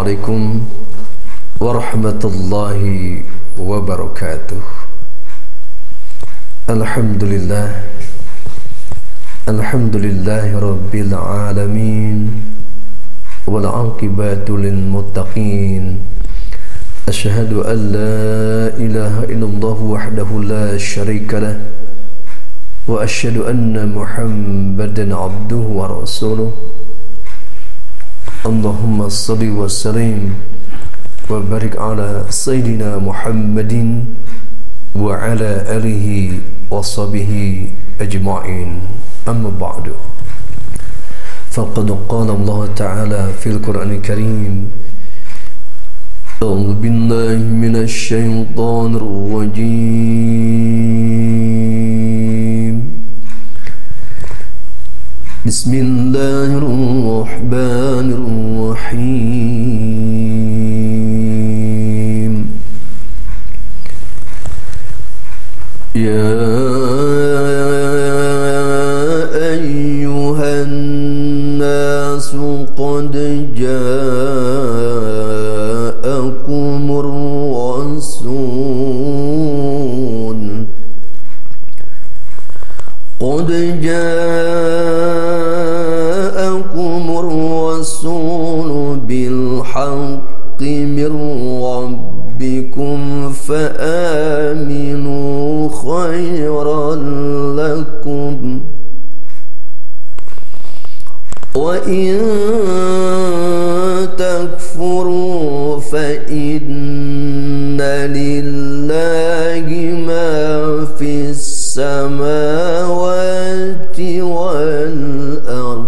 Assalamualaikum warahmatullahi wabarakatuh. Alhamdulillahi rabbil alamin, wal aqibatu lil muttaqin. Asyhadu an la ilaha illallah wahdahu la syarika lah, wa asyhadu anna Muhammadan abduhu wa rasuluh. Allahumma salli wa sallim wa barik ala Sayyidina Muhammadin wa ala alihi wa sahbihi ajma'in. Amma ba'du. Faqad qala Allah Ta'ala fil Qur'anil Karim, A'udzu billahi minasy syaithanir rajim. Bismillahirrahmanirrahim. Ya ayyuhan nasu qad ja'akumur rasul qad ja'akumur rasul bil haqqi mir rabbikum fa'aminu khairan lakum wa in takfuru fa inna lillahi ma fis samawati wal ard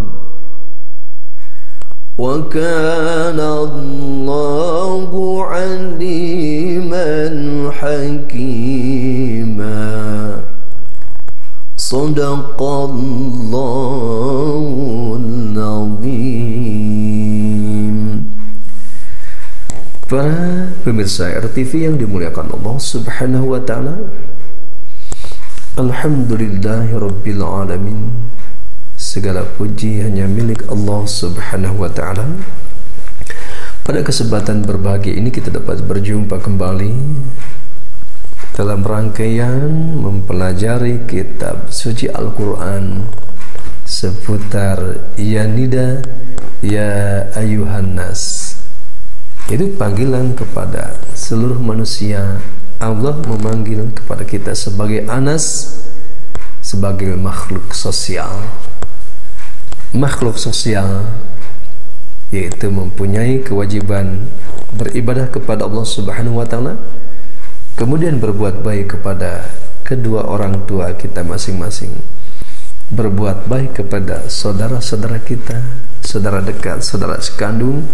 wa kana Allahu aliman hakima. Sadaqallahul azim. Para pemirsa RTV yang dimuliakan Allah Subhanahu wa taala, alhamdulillahirabbil alamin. Segala puji hanya milik Allah Subhanahu wa taala. Pada kesempatan berbahagia ini kita dapat berjumpa kembali dalam rangkaian mempelajari kitab suci Al-Quran seputar Ya Nida Ya Ayuhan Nas. Itu panggilan kepada seluruh manusia. Allah memanggil kepada kita sebagai Anas, sebagai makhluk sosial. Makhluk sosial yaitu mempunyai kewajiban beribadah kepada Allah Subhanahu wa taala, kemudian berbuat baik kepada kedua orang tua kita masing-masing, berbuat baik kepada saudara-saudara kita, saudara dekat, saudara sekandung,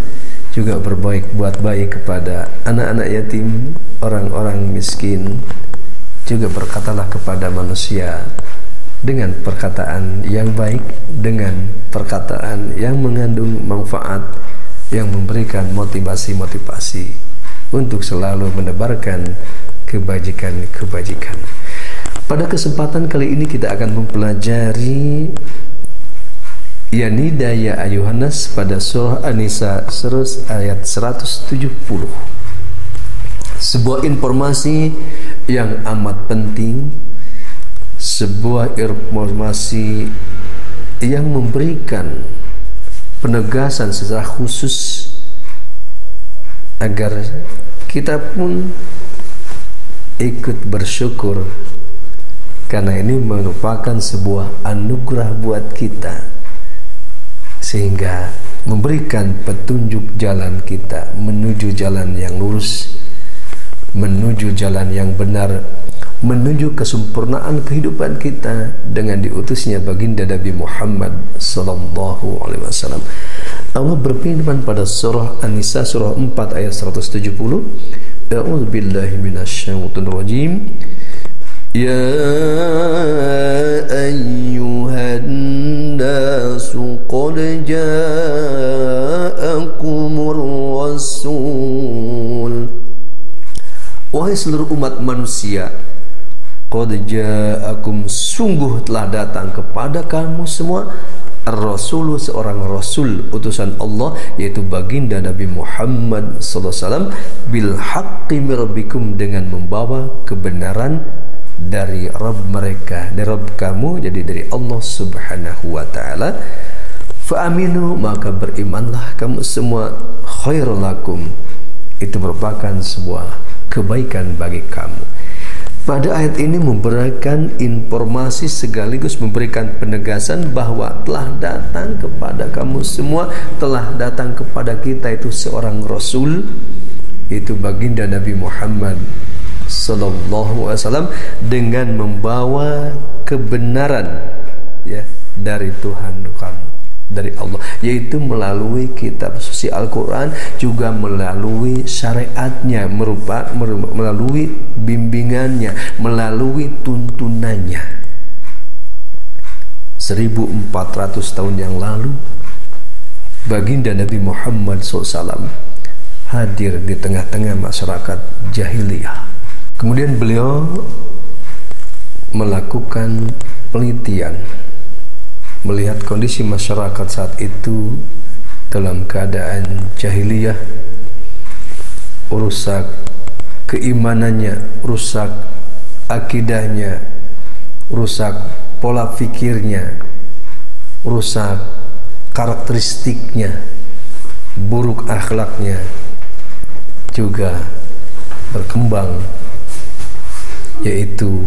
juga buat baik kepada anak-anak yatim, orang-orang miskin. Juga berkatalah kepada manusia dengan perkataan yang baik, dengan perkataan yang mengandung manfaat, yang memberikan motivasi-motivasi untuk selalu menebarkan kebajikan-kebajikan. Pada kesempatan kali ini kita akan mempelajari Ya Nida Ya Ayuhan Nas pada surah An-Nisa ayat 170. Sebuah informasi yang amat penting, sebuah informasi yang memberikan penegasan secara khusus agar kita pun ikut bersyukur, karena ini merupakan sebuah anugerah buat kita, sehingga memberikan petunjuk jalan kita menuju jalan yang lurus, menuju jalan yang benar, menuju kesempurnaan kehidupan kita dengan diutusnya baginda Nabi Muhammad sallallahu alaihi wasallam. Allah berfirman pada surah An-Nisa surah 4 ayat 170, A'udzu billahi minasyaitonir rajim. Ya ayyuhan nasu qad ja'akumur rasul. Wahai seluruh umat manusia, qad ja'akum, sungguh telah datang kepada kamu semua Ar-Rasulu, seorang Rasul utusan Allah, yaitu baginda Nabi Muhammad sallallahu alaihi wasallam, bil haqqi min rabbikum, dengan membawa kebenaran dari Rabb mereka, dari Rabb kamu, jadi dari Allah Subhanahu wa taala. Fa aminu, maka berimanlah kamu semua, khairul lakum, itu merupakan sebuah kebaikan bagi kamu. Pada ayat ini memberikan informasi sekaligus memberikan penegasan bahwa telah datang kepada kamu semua, telah datang kepada kita itu seorang Rasul, itu baginda Nabi Muhammad sallallahu alaihi wasallam, dengan membawa kebenaran ya dari Tuhan kamu, dari Allah, yaitu melalui kitab suci Al-Quran, juga melalui syariatnya, melalui bimbingannya, melalui tuntunannya. 1400 tahun yang lalu baginda Nabi Muhammad SAW hadir di tengah-tengah masyarakat jahiliyah. Kemudian beliau melakukan penelitian, melihat kondisi masyarakat saat itu dalam keadaan jahiliyah, rusak keimanannya, rusak akidahnya, rusak pola pikirnya, rusak karakteristiknya, buruk akhlaknya, juga berkembang yaitu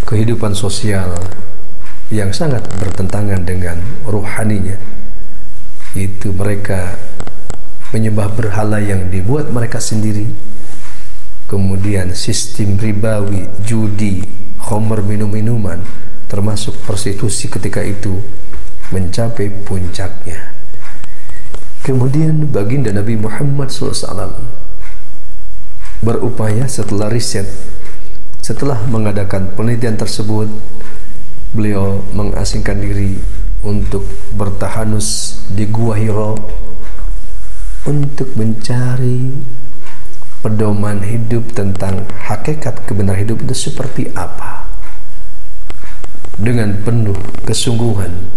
kehidupan sosial yang sangat bertentangan dengan rohaninya, yaitu mereka menyembah berhala yang dibuat mereka sendiri, kemudian sistem ribawi, judi, khamr, minum-minuman, termasuk prostitusi ketika itu mencapai puncaknya. Kemudian baginda Nabi Muhammad SAW berupaya setelah riset, setelah mengadakan penelitian tersebut, beliau mengasingkan diri untuk bertahanus di Gua Hira untuk mencari pedoman hidup tentang hakikat kebenaran hidup itu seperti apa. Dengan penuh kesungguhan,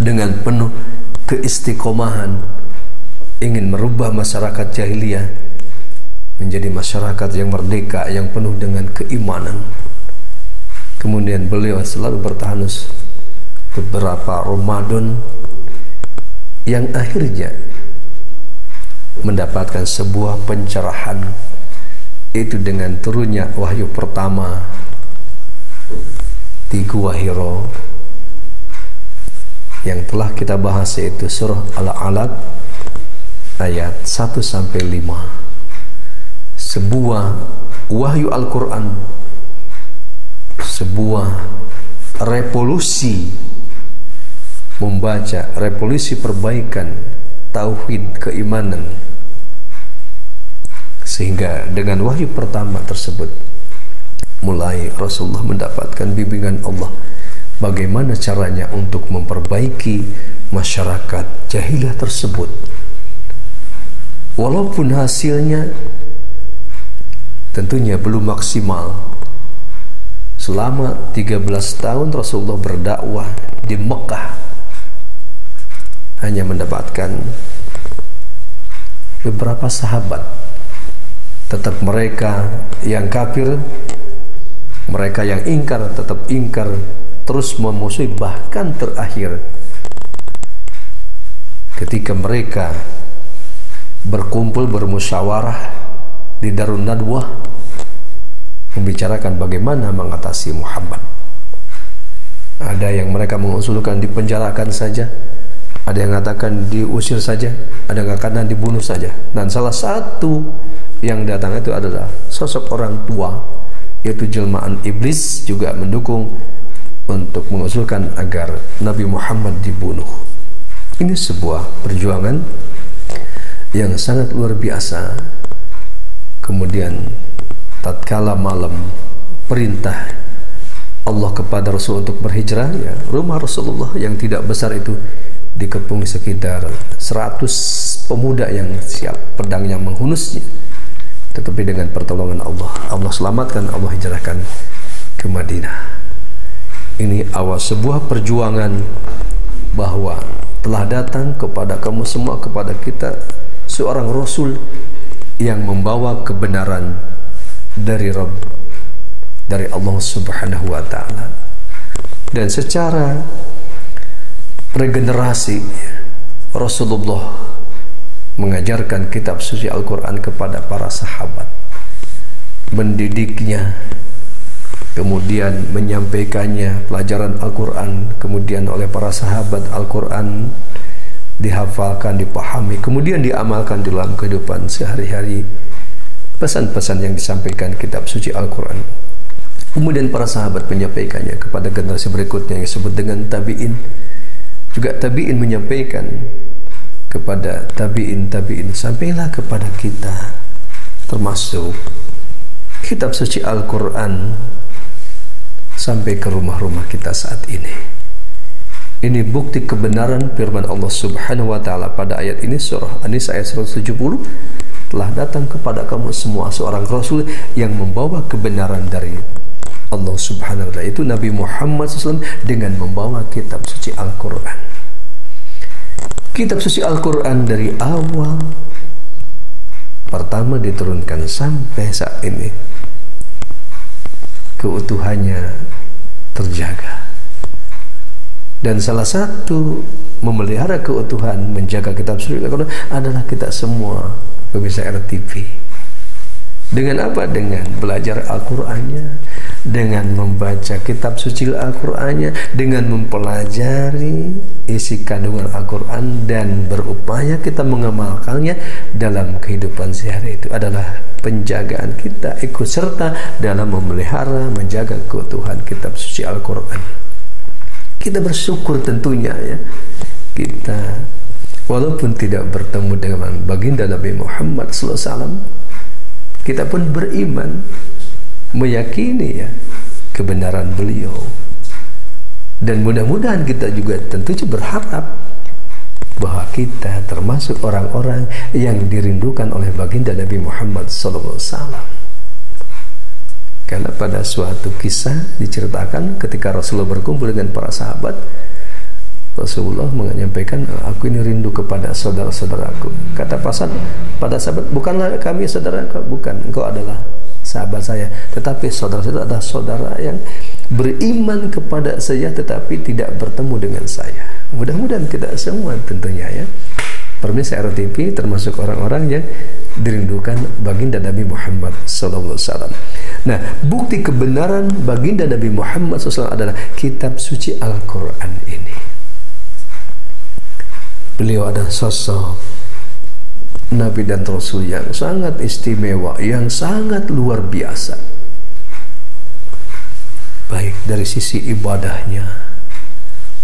dengan penuh keistiqomahan, ingin merubah masyarakat jahiliyah menjadi masyarakat yang merdeka, yang penuh dengan keimanan. Kemudian beliau selalu bertahanus beberapa Ramadan, yang akhirnya mendapatkan sebuah pencerahan, itu dengan turunnya wahyu pertama di Gua Hira yang telah kita bahas, yaitu surah Al-Alaq ayat 1-5. Sebuah wahyu Al-Quran, sebuah revolusi membaca, revolusi perbaikan tauhid keimanan, sehingga dengan wahyu pertama tersebut mulai Rasulullah mendapatkan bimbingan Allah bagaimana caranya untuk memperbaiki masyarakat jahiliyah tersebut. Walaupun hasilnya tentunya belum maksimal. Selama 13 tahun Rasulullah berdakwah di Mekah, hanya mendapatkan beberapa sahabat. Tetap mereka yang kafir, mereka yang ingkar tetap ingkar, terus memusuhi. Bahkan terakhir ketika mereka berkumpul, bermusyawarah di Darun Nadwah, membicarakan bagaimana mengatasi Muhammad. Ada yang mereka mengusulkan dipenjarakan saja, ada yang mengatakan diusir saja, ada yang mengatakan dibunuh saja. Dan salah satu yang datang itu adalah sosok orang tua, yaitu jelmaan iblis, juga mendukung untuk mengusulkan agar Nabi Muhammad dibunuh. Ini sebuah perjuangan yang sangat luar biasa. Kemudian tatkala malam perintah Allah kepada Rasul untuk berhijrah, ya, rumah Rasulullah yang tidak besar itu dikepung sekitar 100 pemuda yang siap pedangnya menghunusnya. Tetapi dengan pertolongan Allah, Allah selamatkan, Allah hijrahkan ke Madinah. Ini awal sebuah perjuangan bahwa telah datang kepada kamu semua, kepada kita, seorang Rasul yang membawa kebenaran dari Rabb, dari Allah Subhanahu wa Ta'ala. Dan secara regenerasi, Rasulullah mengajarkan kitab suci Al-Quran kepada para sahabat, mendidiknya, kemudian menyampaikannya pelajaran Al-Quran, kemudian oleh para sahabat Al-Quran dihafalkan, dipahami, kemudian diamalkan dalam kehidupan sehari-hari, pesan-pesan yang disampaikan kitab suci Al-Quran. Kemudian para sahabat menyampaikannya kepada generasi berikutnya yang disebut dengan tabi'in. Juga tabi'in menyampaikan kepada tabi'in, sampailah kepada kita, termasuk kitab suci Al-Quran sampai ke rumah-rumah kita saat ini. Ini bukti kebenaran firman Allah Subhanahu wa Ta'ala pada ayat ini, surah An-Nisa ayat 170. Telah datang kepada kamu semua seorang Rasul yang membawa kebenaran dari Allah Subhanahu wa Ta'ala, itu Nabi Muhammad SAW, dengan membawa kitab suci Al-Quran. Kitab suci Al-Quran dari awal pertama diturunkan sampai saat ini, keutuhannya terjaga. Dan salah satu memelihara keutuhan, menjaga kitab suci Al-Quran adalah kita semua pemirsa RTV. Dengan apa? Dengan belajar Al-Qurannya, dengan membaca kitab suci Al-Qurannya, dengan mempelajari isi kandungan Al-Quran dan berupaya kita mengamalkannya dalam kehidupan sehari. Itu adalah penjagaan kita, ikut serta dalam memelihara, menjaga keutuhan kitab suci Al-Quran. Kita bersyukur tentunya, ya, kita walaupun tidak bertemu dengan baginda Nabi Muhammad SAW, kita pun beriman, meyakini, ya, kebenaran beliau. Dan mudah-mudahan kita juga tentunya berharap bahwa kita termasuk orang-orang yang dirindukan oleh baginda Nabi Muhammad SAW. Karena pada suatu kisah diceritakan ketika Rasulullah berkumpul dengan para sahabat, Rasulullah menyampaikan, aku ini rindu kepada saudara-saudaraku. Kata pada sahabat, bukanlah kami saudara engkau, bukan, engkau adalah sahabat saya, tetapi saudara-saudara adalah saudara yang beriman kepada saya tetapi tidak bertemu dengan saya. Mudah-mudahan kita semua tentunya, ya, pemirsa RTV, termasuk orang-orang yang dirindukan baginda Nabi Muhammad SAW. Nah, bukti kebenaran baginda Nabi Muhammad SAW adalah kitab suci Al-Quran ini. Beliau adalah sosok Nabi dan Rasul yang sangat istimewa, yang sangat luar biasa, baik dari sisi ibadahnya,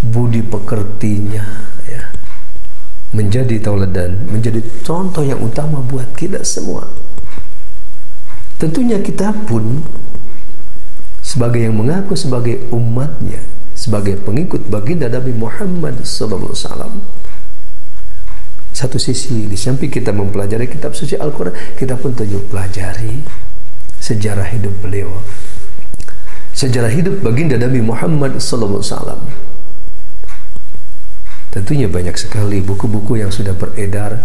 budi pekertinya, ya, menjadi tauladan, menjadi contoh yang utama buat kita semua. Tentunya kita pun sebagai yang mengaku sebagai umatnya, sebagai pengikut baginda Nabi Muhammad SAW, satu sisi di samping kita mempelajari kitab suci Al-Quran, kita pun tentu pelajari sejarah hidup beliau, sejarah hidup baginda Nabi Muhammad SAW. Tentunya banyak sekali buku-buku yang sudah beredar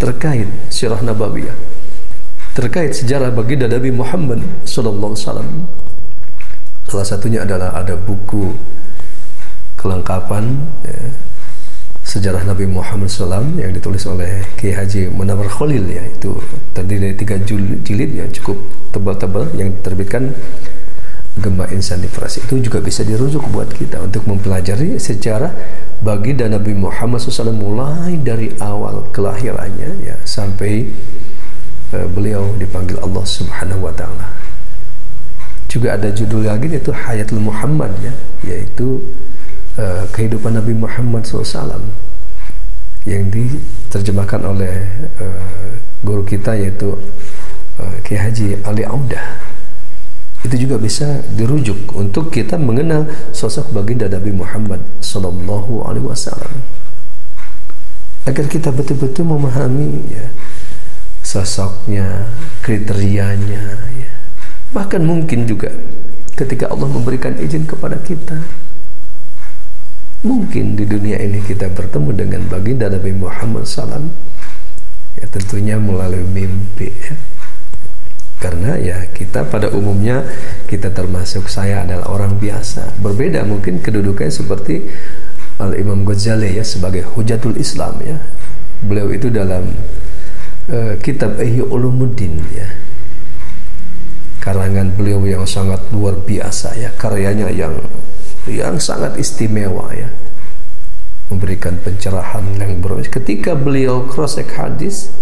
terkait sirah nabawiyah, terkait sejarah baginda Nabi Muhammad SAW. Salah satunya adalah ada buku kelengkapan, ya, sejarah Nabi Muhammad SAW yang ditulis oleh Kiai Haji Munawwar Khalil, ya, itu terdiri dari 3 jilid yang cukup tebal-tebal yang diterbitkan Gema Insani Press. Itu juga bisa dirujuk buat kita untuk mempelajari sejarah baginda Nabi Muhammad SAW mulai dari awal kelahirannya, ya, sampai beliau dipanggil Allah Subhanahu wa Ta'ala. Juga ada judul lagi, yaitu Hayatul Muhammad, ya, yaitu kehidupan Nabi Muhammad SAW yang diterjemahkan oleh guru kita, yaitu Kiai Haji Ali Audah. Itu juga bisa dirujuk untuk kita mengenal sosok baginda Nabi Muhammad SAW, agar kita betul-betul memahami, ya, sosoknya, kriterianya, ya. Bahkan mungkin juga ketika Allah memberikan izin kepada kita, mungkin di dunia ini kita bertemu dengan baginda Nabi Muhammad SAW, ya tentunya melalui mimpi, ya. Karena ya kita pada umumnya kita termasuk, saya adalah orang biasa, berbeda mungkin kedudukannya seperti Al-Imam Ghazali ya, sebagai Hujatul Islam ya. Beliau itu dalam kitab Ihya Ulumuddin ya, karangan beliau yang sangat luar biasa ya, karyanya yang sangat istimewa ya, memberikan pencerahan yang berbeda. Ketika beliau cross-check hadis,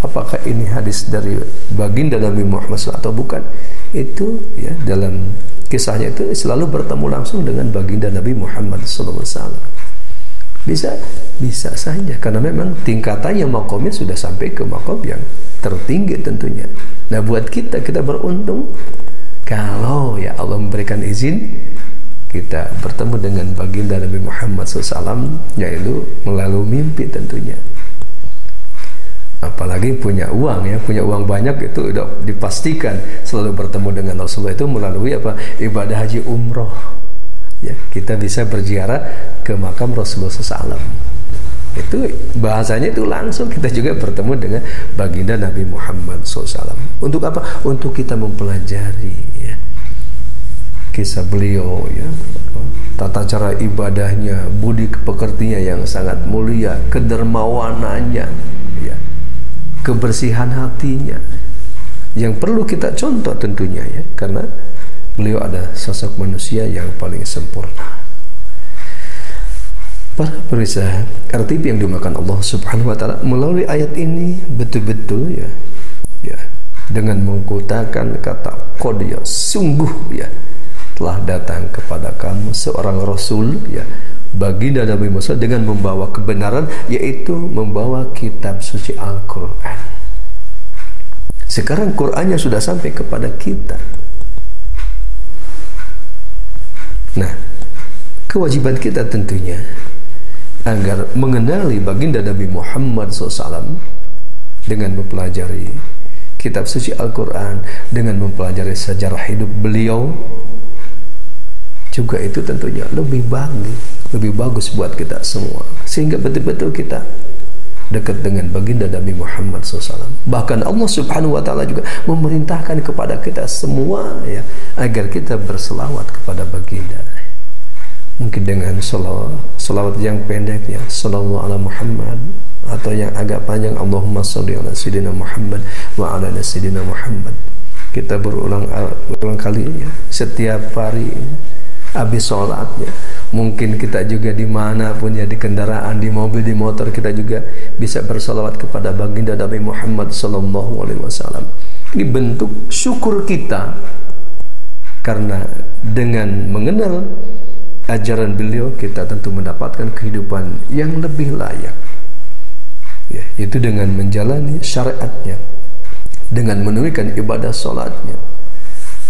apakah ini hadis dari baginda Nabi Muhammad SAW atau bukan, itu ya dalam kisahnya itu selalu bertemu langsung dengan baginda Nabi Muhammad SAW. Bisa saja, karena memang tingkatannya, makomnya sudah sampai ke makom yang tertinggi tentunya. Nah buat kita beruntung kalau ya Allah memberikan izin kita bertemu dengan baginda Nabi Muhammad SAW, yaitu melalui mimpi tentunya. Apalagi punya uang ya, punya uang banyak, itu udah dipastikan selalu bertemu dengan Rasulullah itu melalui apa? Ibadah haji umroh. Ya, kita bisa berziarah ke makam Rasulullah SAW. Itu bahasanya itu langsung kita juga bertemu dengan baginda Nabi Muhammad SAW. Untuk apa? Untuk kita mempelajari ya, kisah beliau ya, tata cara ibadahnya, budi pekertinya yang sangat mulia, kedermawanannya ya, kebersihan hatinya yang perlu kita contoh tentunya ya, karena beliau ada sosok manusia yang paling sempurna. Para pemirsa RTV yang dimuliakan Allah Subhanahu wa taala, melalui ayat ini betul-betul ya dengan mengutarakan kata qad ya, sungguh ya telah datang kepada kamu seorang rasul ya, baginda Nabi Musa, dengan membawa kebenaran, yaitu membawa kitab suci Al-Quran. Sekarang Qurannya sudah sampai kepada kita. Nah, kewajiban kita tentunya agar mengenali baginda Nabi Muhammad SAW dengan mempelajari kitab suci Al-Quran, dengan mempelajari sejarah hidup beliau, juga itu tentunya lebih bagus buat kita semua, sehingga betul-betul kita dekat dengan baginda Nabi Muhammad SAW. Bahkan Allah Subhanahu wa taala juga memerintahkan kepada kita semua ya, agar kita berselawat kepada baginda. Mungkin dengan selawat yang pendek ya, sallallahu ala Muhammad, atau yang agak panjang, Allahumma sholli ala sayyidina Muhammad wa ala sayyidina Muhammad. Kita berulang kali ya, setiap hari habis sholat ya. Mungkin kita juga dimanapun ya, di kendaraan, di mobil, di motor, kita juga bisa bersalawat kepada baginda Nabi Muhammad sallallahu alaihi wasallam. Ini bentuk syukur kita, karena dengan mengenal ajaran beliau kita tentu mendapatkan kehidupan yang lebih layak ya, itu dengan menjalani syariatnya, dengan menunaikan ibadah sholatnya,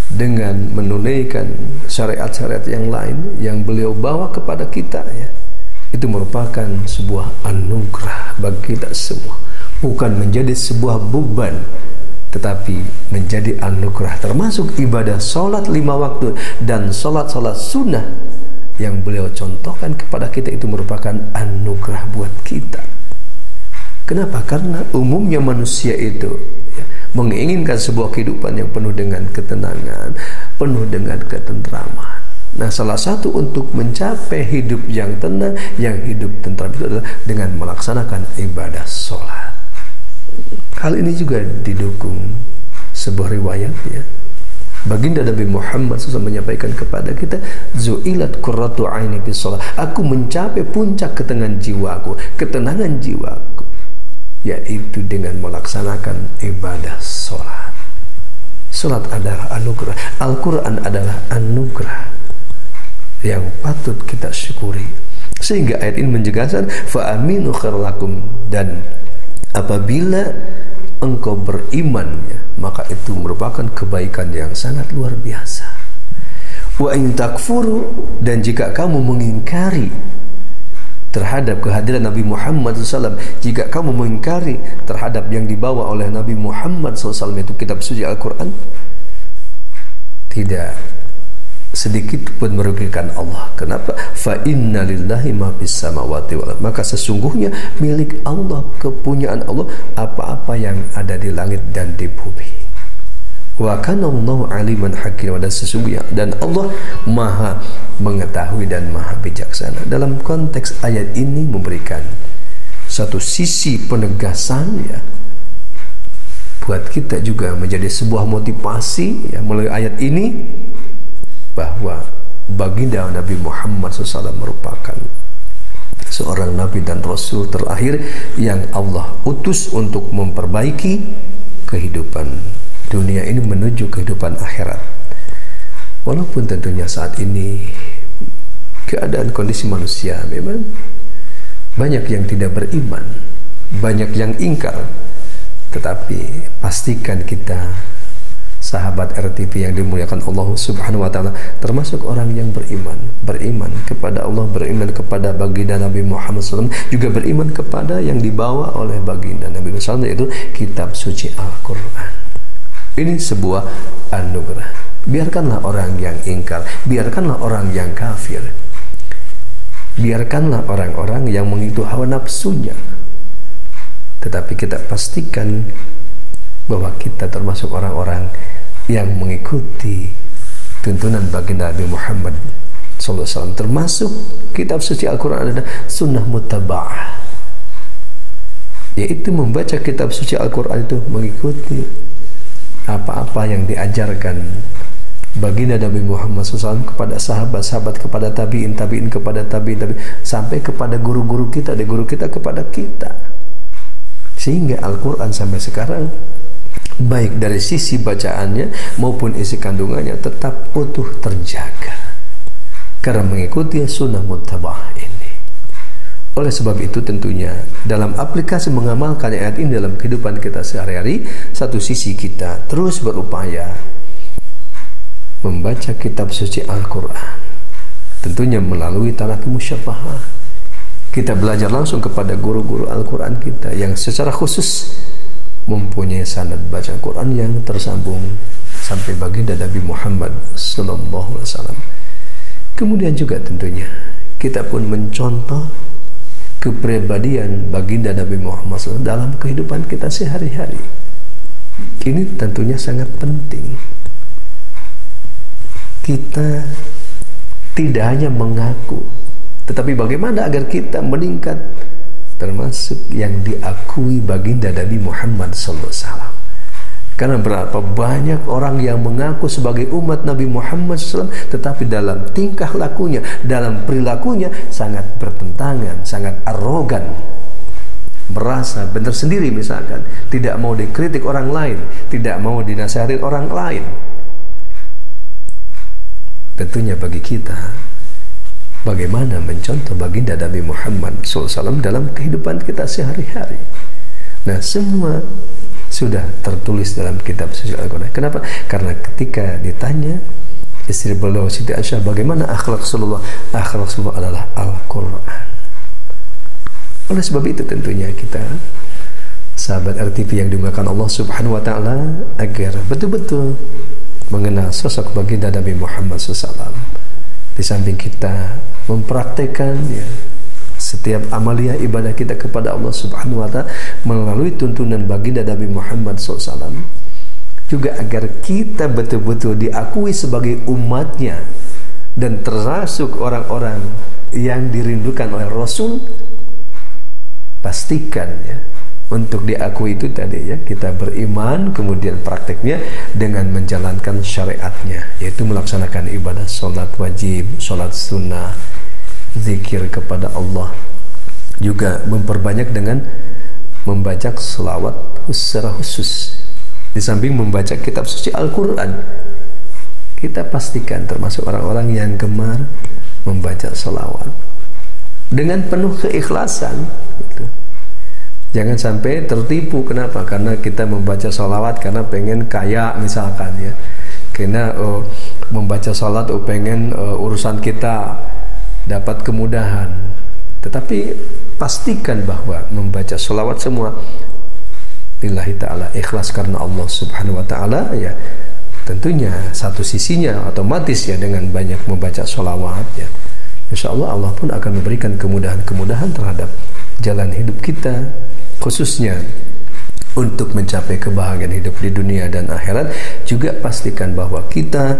dengan menunaikan syariat-syariat yang lain yang beliau bawa kepada kita ya. Itu merupakan sebuah anugerah bagi kita semua, bukan menjadi sebuah beban, tetapi menjadi anugerah. Termasuk ibadah sholat 5 waktu dan sholat-sholat sunnah yang beliau contohkan kepada kita, itu merupakan anugerah buat kita. Kenapa? Karena umumnya manusia itu ya, menginginkan sebuah kehidupan yang penuh dengan ketenangan, penuh dengan ketentraman. Nah, salah satu untuk mencapai hidup yang tenang, yang hidup tentram, itu adalah dengan melaksanakan ibadah sholat. Hal ini juga didukung sebuah riwayat ya, baginda Nabi Muhammad SAW menyampaikan kepada kita, zu'ilat qurratu aini bis shalah, aku mencapai puncak ketenangan jiwaku, yaitu dengan melaksanakan ibadah sholat. Sholat adalah anugerah, Al-Quran adalah anugerah yang patut kita syukuri. Sehingga ayat ini menjelaskan fa'aminu khairlakum, dan apabila engkau beriman ya, maka itu merupakan kebaikan yang sangat luar biasa. Wa in takfuru, dan jika kamu mengingkari terhadap kehadiran Nabi Muhammad SAW, jika kamu mengingkari terhadap yang dibawa oleh Nabi Muhammad SAW, itu kitab suci Al-Quran, tidak sedikit pun merugikan Allah. Kenapa? Fa inna lillahi ma fis samawati wal ardh. Maka sesungguhnya milik Allah, kepunyaan Allah, apa-apa yang ada di langit dan di bumi. Wa kana Allahu aliman hakim, dan sesungguhnya dan Allah Maha mengetahui dan Maha bijaksana. Dalam konteks ayat ini memberikan satu sisi penegasan ya, buat kita juga menjadi sebuah motivasi ya, melalui ayat ini, bahwa baginda Nabi Muhammad SAW merupakan seorang Nabi dan Rasul terakhir yang Allah utus untuk memperbaiki kehidupan dunia ini menuju kehidupan akhirat. Walaupun tentunya saat ini keadaan kondisi manusia memang banyak yang tidak beriman, banyak yang ingkar, tetapi pastikan kita sahabat RTV yang dimuliakan Allah Subhanahu wa taala termasuk orang yang beriman kepada Allah, beriman kepada baginda Nabi Muhammad SAW, juga beriman kepada yang dibawa oleh baginda Nabi Muhammad SAW, yaitu kitab suci Al-Qur'an. Ini sebuah anugerah. Biarkanlah orang yang ingkar, biarkanlah orang yang kafir, biarkanlah orang-orang yang mengikuti hawa nafsunya, tetapi kita pastikan bahwa kita termasuk orang-orang yang mengikuti tuntunan baginda Nabi Muhammad SAW. Termasuk kitab suci Al-Quran adalah sunnah mutaba'ah, yaitu membaca kitab suci Al-Quran itu mengikuti apa-apa yang diajarkan baginda Nabi Muhammad SAW kepada sahabat-sahabat, kepada tabi'in, kepada tabi'in, sampai kepada guru-guru kita, dan guru kita kepada kita, sehingga Al-Quran sampai sekarang baik dari sisi bacaannya maupun isi kandungannya tetap utuh terjaga karena mengikuti sunnah muttaba'ah ini. Oleh sebab itu tentunya dalam aplikasi mengamalkan ayat ini dalam kehidupan kita sehari-hari, satu sisi kita terus berupaya membaca kitab suci Al-Quran, tentunya melalui talaqi musyafahah. Kita belajar langsung kepada guru-guru Al-Quran kita yang secara khusus mempunyai sanad baca Quran yang tersambung sampai baginda Nabi Muhammad SAW. Kemudian juga tentunya kita pun mencontoh kepribadian baginda Nabi Muhammad SAW dalam kehidupan kita sehari-hari. Ini tentunya sangat penting. Kita tidak hanya mengaku, tetapi bagaimana agar kita meningkat termasuk yang diakui baginda Nabi Muhammad SAW. Karena berapa banyak orang yang mengaku sebagai umat Nabi Muhammad SAW, tetapi dalam tingkah lakunya, dalam perilakunya sangat bertentangan, sangat arogan, merasa benar sendiri, misalkan tidak mau dikritik orang lain, tidak mau dinasihati orang lain. Tentunya bagi kita, bagaimana mencontoh baginda Nabi Muhammad SAW dalam kehidupan kita sehari-hari. Nah, semua sudah tertulis dalam kitab suci Al-Quran. Kenapa? Karena ketika ditanya istri beliau Siti Aisyah bagaimana akhlak Rasulullah, akhlak Rasulullah adalah Al-Quran. Oleh sebab itu tentunya kita sahabat RTV yang dimuliakan Allah Subhanahu wa taala agar betul-betul mengenal sosok baginda Nabi Muhammad SAW. Di samping kita mempraktekkan ya, setiap amalia ibadah kita kepada Allah Subhanahu wa ta'ala melalui tuntunan baginda Nabi Muhammad SAW, juga agar kita betul-betul diakui sebagai umatnya dan termasuk orang-orang yang dirindukan oleh Rasul. Pastikan ya, untuk diakui itu tadi ya, kita beriman, kemudian prakteknya dengan menjalankan syariatnya, yaitu melaksanakan ibadah sholat wajib, sholat sunnah, zikir kepada Allah, juga memperbanyak dengan membaca selawat secara khusus. Di samping membaca kitab suci Al-Quran, kita pastikan termasuk orang-orang yang gemar membaca selawat dengan penuh keikhlasan gitu. Jangan sampai tertipu. Kenapa? Karena kita membaca selawat karena pengen kaya misalkan ya, karena membaca selawat pengen urusan kita dapat kemudahan. Tetapi pastikan bahwa membaca sholawat semua lillahi ta'ala, ikhlas karena Allah Subhanahu wa ta'ala ya, tentunya satu sisinya otomatis ya dengan banyak membaca sholawat ya, insya Allah Allah pun akan memberikan kemudahan-kemudahan terhadap jalan hidup kita, khususnya untuk mencapai kebahagiaan hidup di dunia dan akhirat. Juga pastikan bahwa kita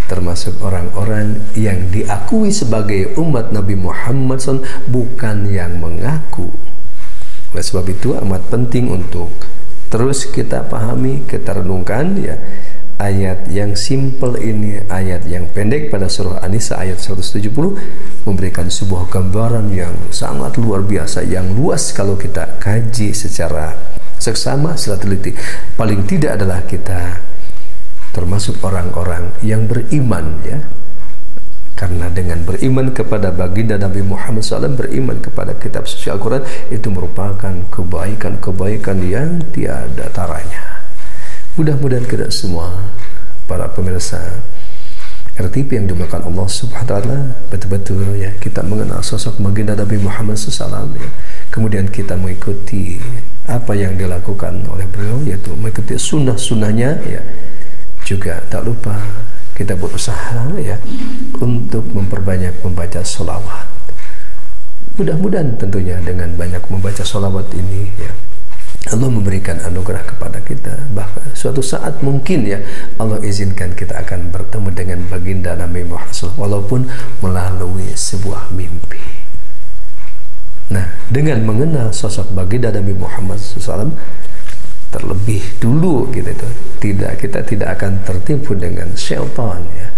termasuk orang-orang yang diakui sebagai umat Nabi Muhammad SAW, bukan yang mengaku. Oleh sebab itu amat penting untuk terus kita pahami, kita renungkan ya, ayat yang simple ini, ayat yang pendek pada surah An-Nisa ayat 170 memberikan sebuah gambaran yang sangat luar biasa, yang luas kalau kita kaji secara seksama, secara teliti. Paling tidak adalah kita termasuk orang-orang yang beriman ya, karena dengan beriman kepada baginda Nabi Muhammad SAW, beriman kepada kitab suci Al-Quran, itu merupakan kebaikan-kebaikan yang tiada taranya. Mudah-mudahan kita semua, para pemirsa RTP yang dimuliakan Allah Subhanahu wa taala, betul-betul ya kita mengenal sosok baginda Nabi Muhammad SAW ya. Kemudian kita mengikuti apa yang dilakukan oleh beliau, yaitu mengikuti sunnah-sunnahnya ya. Juga tak lupa kita berusaha ya untuk memperbanyak membaca sholawat. Mudah-mudahan tentunya dengan banyak membaca sholawat ini ya, Allah memberikan anugerah kepada kita. Bahkan suatu saat mungkin ya Allah izinkan kita akan bertemu dengan baginda Nabi Muhammad SAW, walaupun melalui sebuah mimpi. Nah, dengan mengenal sosok baginda Nabi Muhammad SAW terlebih dulu gitu, kita tidak akan tertipu dengan syaitan ya,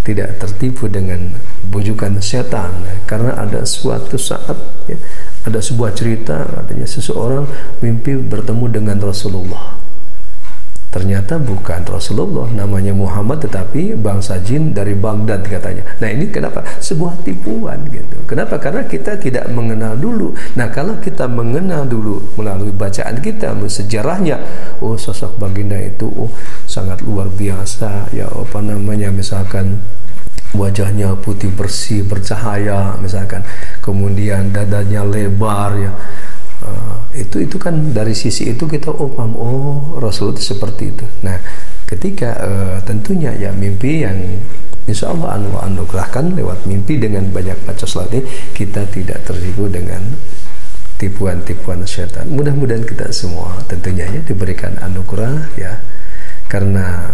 tidak tertipu dengan bujukan setan ya. Karena ada suatu saat ya, ada sebuah cerita, katanya seseorang mimpi bertemu dengan Rasulullah. Ternyata bukan Rasulullah, namanya Muhammad, tetapi bangsa jin dari Baghdad katanya. Nah ini kenapa? Sebuah tipuan gitu. Kenapa? Karena kita tidak mengenal dulu. Nah kalau kita mengenal dulu melalui bacaan kita, sejarahnya, oh sosok baginda itu sangat luar biasa ya, apa namanya, misalkan wajahnya putih bersih bercahaya misalkan, kemudian dadanya lebar ya. Itu kan dari sisi itu kita paham, oh Rasul itu seperti itu. Nah ketika tentunya ya mimpi yang insya Allah anugerahkan lewat mimpi dengan banyak baca salat ini, kita tidak tertipu dengan tipuan-tipuan syaitan. Mudah-mudahan kita semua tentunya ya diberikan anugerah ya, karena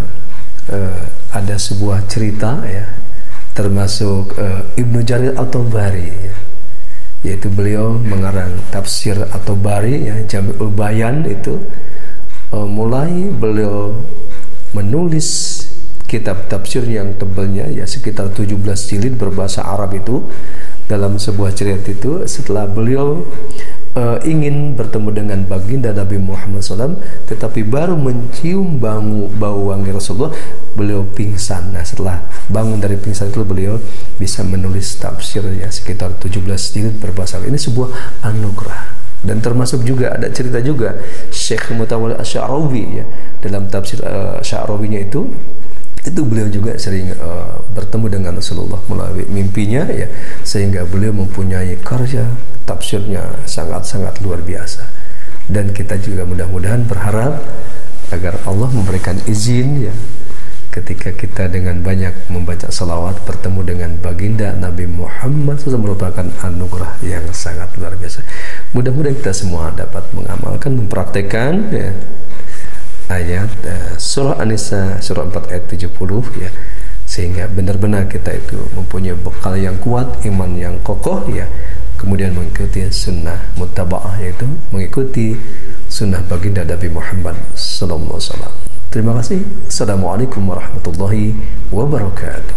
ada sebuah cerita ya, termasuk Ibnu Jarir At-Tabari ya, yaitu beliau mengarang tafsir At-Tabari ya, Jami'ul Bayan itu. Mulai beliau menulis kitab tafsir yang tebalnya ya sekitar 17 jilid berbahasa Arab itu. Dalam sebuah cerita itu, setelah beliau ingin bertemu dengan baginda Nabi Muhammad SAW, tetapi baru mencium bau wangi Rasulullah, beliau pingsan. Nah setelah bangun dari pingsan itu, beliau bisa menulis tafsir ya sekitar 17 jilid berbahasa Arab. Ini sebuah anugerah. Dan termasuk juga ada cerita juga Syekh Mutawalli Asy-Sya'rawi ya, dalam tafsir Sya'rawinya itu beliau juga sering bertemu dengan Rasulullah melalui mimpinya ya, sehingga beliau mempunyai karya tafsirnya sangat-sangat luar biasa. Dan kita juga mudah-mudahan berharap agar Allah memberikan izin ya, ketika kita dengan banyak membaca salawat bertemu dengan baginda Nabi Muhammad SAW, merupakan anugerah yang sangat luar biasa. Mudah-mudahan kita semua dapat mengamalkan, mempraktekkan ya, ayat surah An-Nisa surah 4 ayat 70 ya, sehingga benar-benar kita itu mempunyai bekal yang kuat, iman yang kokoh ya, kemudian mengikuti sunnah muttaba'ah, yaitu mengikuti sunnah baginda Nabi Muhammad sallallahu alaihi wasallam. Terima kasih. Assalamualaikum warahmatullahi wabarakatuh.